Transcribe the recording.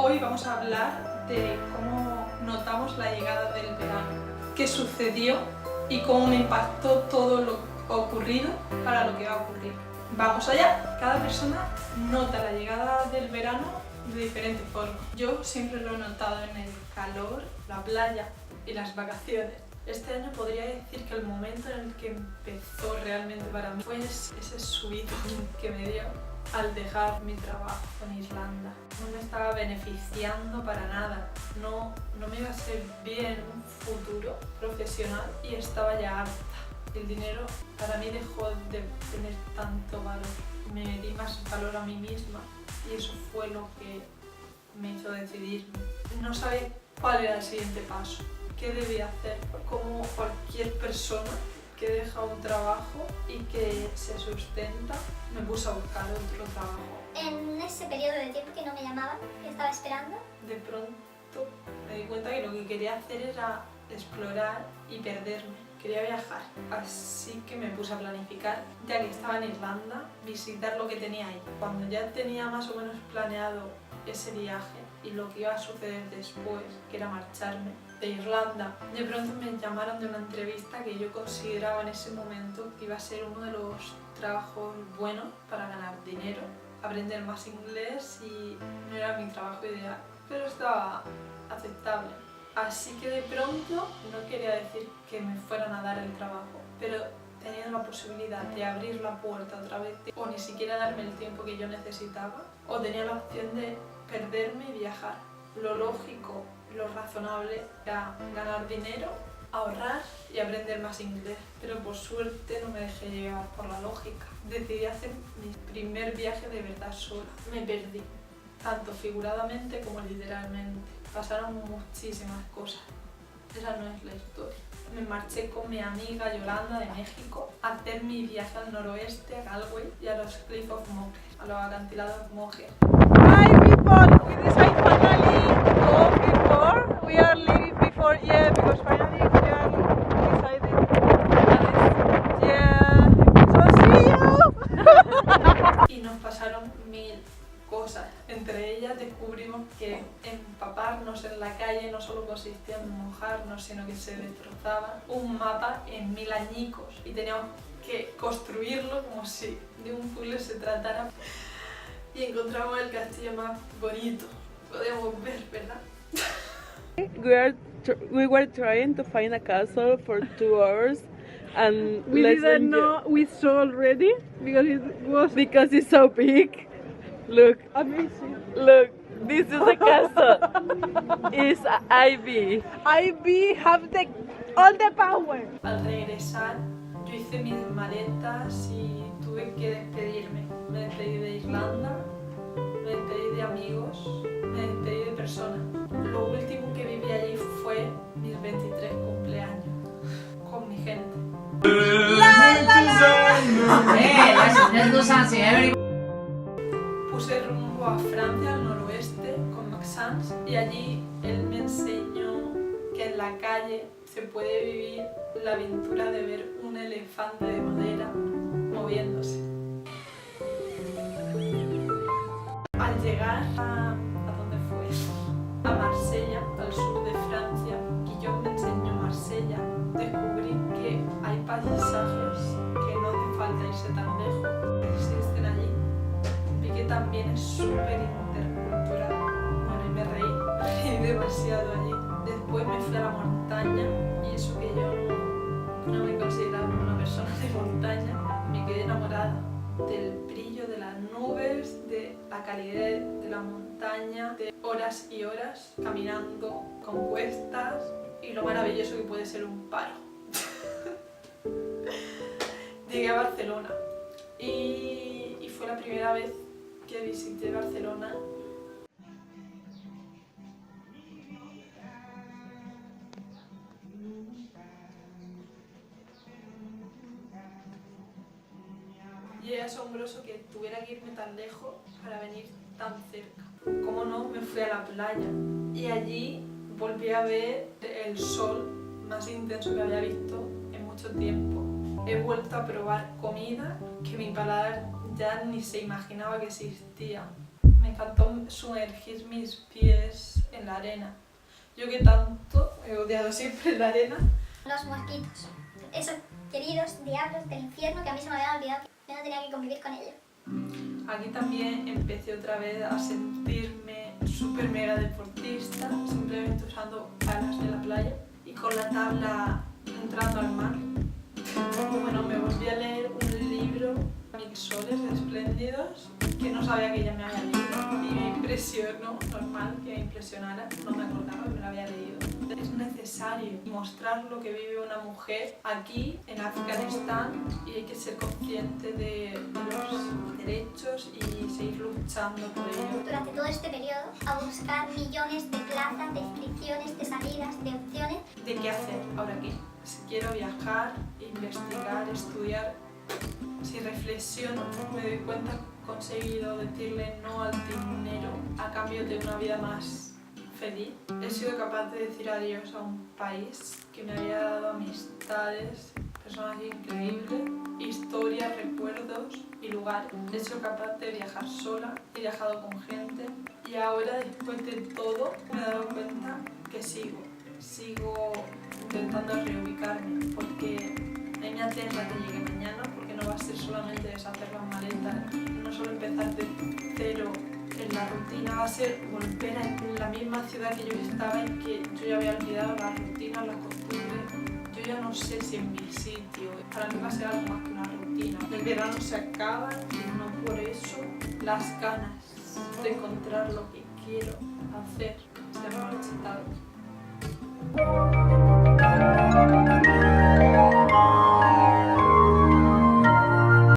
Hoy vamos a hablar de cómo notamos la llegada del verano, qué sucedió y cómo me impactó todo lo ocurrido para lo que va a ocurrir. ¡Vamos allá! Cada persona nota la llegada del verano de diferente forma. Yo siempre lo he notado en el calor, la playa y las vacaciones. Este año podría decir que el momento en el que empezó realmente para mí fue ese subidón que me dio al dejar mi trabajo en Irlanda. No me estaba beneficiando para nada, no me iba a ser bien un futuro profesional y estaba ya harta. El dinero para mí dejó de tener tanto valor, me di más valor a mí misma y eso fue lo que me hizo decidirme. No sabía cuál era el siguiente paso, qué debía hacer, como cualquier persona que deja un trabajo y que se sustenta, me puse a buscar otro trabajo. En ese periodo de tiempo que no me llamaban, que estaba esperando, De pronto me di cuenta que lo que quería hacer era explorar y perderme. Quería viajar, así que me puse a planificar, ya que estaba en Irlanda, visitar lo que tenía ahí. Cuando ya tenía más o menos planeado ese viaje y lo que iba a suceder después, que era marcharme de Irlanda, de pronto me llamaron de una entrevista que yo consideraba en ese momento que iba a ser uno de los trabajos buenos para ganar dinero, aprender más inglés y no era mi trabajo ideal, pero estaba aceptable. Así que de pronto no quería decir que me fueran a dar el trabajo, pero tenía la posibilidad de abrir la puerta otra vez o ni siquiera darme el tiempo que yo necesitaba, o tenía la opción de perderme y viajar. Lo lógico, lo razonable era ganar dinero, ahorrar y aprender más inglés, pero por suerte no me dejé llevar por la lógica. Decidí hacer mi primer viaje de verdad sola. Me perdí, tanto figuradamente como literalmente. Pasaron muchísimas cosas. Esa no es la historia. Me marché con mi amiga Yolanda de México a hacer mi viaje al noroeste, a Galway y a los Cliffs of Moher, a los acantilados Moher. Hi people, we decided finally to go before. We are leaving before, yeah, because finally we are decided. Yeah, so see you! Y nos pasaron mil cosas. Entre ellas descubrimos que empaparnos en la calle no solo consistía en mojarnos, sino que se destrozaba un mapa en 1000 añicos y teníamos que construirlo como si de un puzzle se tratara. Y encontramos el castillo más bonito. Podemos ver, ¿verdad? We were trying to find a castle for 2 hours and We didn't know we saw already because it's so big. Look, amazing. look, this is a castle. It's Ivy. IB have all the power. Al regresar, yo hice mis maletas y tuve que despedirme. Me despedí de Irlanda, me despedí de amigos, me despedí de personas. Lo último que viví allí fue mis 23 cumpleaños, con mi gente. Puse rumbo a Francia, al noroeste, con Maxence, y allí él me enseñó que en la calle se puede vivir la aventura de ver un elefante de madera moviéndose. Al llegar a ¿dónde fue? A Marsella, al sur de Francia, Guillaume me enseñó Marsella, descubrí que hay paisajes que no hace falta irse tan lejos, existen allí. Vi que también es súper intercultural. Bueno, y me reí demasiado allí. Después me fui a la montaña y eso que yo no me consideraba una persona de montaña, me quedé enamorada del brillo de las nubes, de la calidez de la montaña, de horas y horas caminando con cuestas y lo maravilloso que puede ser un paro. Llegué a Barcelona y fue la primera vez que visité Barcelona. Y es asombroso que tuviera que irme tan lejos para venir tan cerca. Como no, me fui a la playa y allí volví a ver el sol más intenso que había visto en mucho tiempo. He vuelto a probar comida que mi paladar ya ni se imaginaba que existía. Me encantó sumergir mis pies en la arena. Yo que tanto he odiado siempre la arena. Los mosquitos. Esos queridos diablos del infierno que a mí se me habían olvidado que yo no tenía que convivir con ellos. Aquí también empecé otra vez a sentirme súper mega deportista, simplemente usando palas de la playa y con la tabla entrando al mar. Bueno, me volví a leer un libro, Mil soles espléndidos, que no sabía que ya me había leído y me impresionó, normal que me impresionara, no me acordaba que me lo había leído. Es necesario mostrar lo que vive una mujer aquí en Afganistán y hay que ser consciente de los derechos y seguir luchando por ello. Durante todo este periodo, a buscar millones de plazas, de inscripciones, de salidas, de opciones. ¿De qué hacer ahora aquí? Si quiero viajar, investigar, estudiar, si reflexiono, me doy cuenta que he conseguido decirle no al dinero a cambio de una vida más feliz. He sido capaz de decir adiós a un país que me había dado amistades, personas increíbles, historias, recuerdos y lugares. He sido capaz de viajar sola, he viajado con gente y ahora, después de todo, me he dado cuenta que sigo intentando reubicarme porque no me aterra que llegue mañana, porque no va a ser solamente deshacer las maletas, no solo empezar de cero en la rutina, va a ser volver a la misma ciudad que yo estaba y que yo ya había olvidado las rutinas, las costumbres. Yo ya no sé si en mi sitio, para mí va a ser algo más que una rutina. El verano se acaba y no por eso las ganas de encontrar lo que quiero hacer se han marchitado.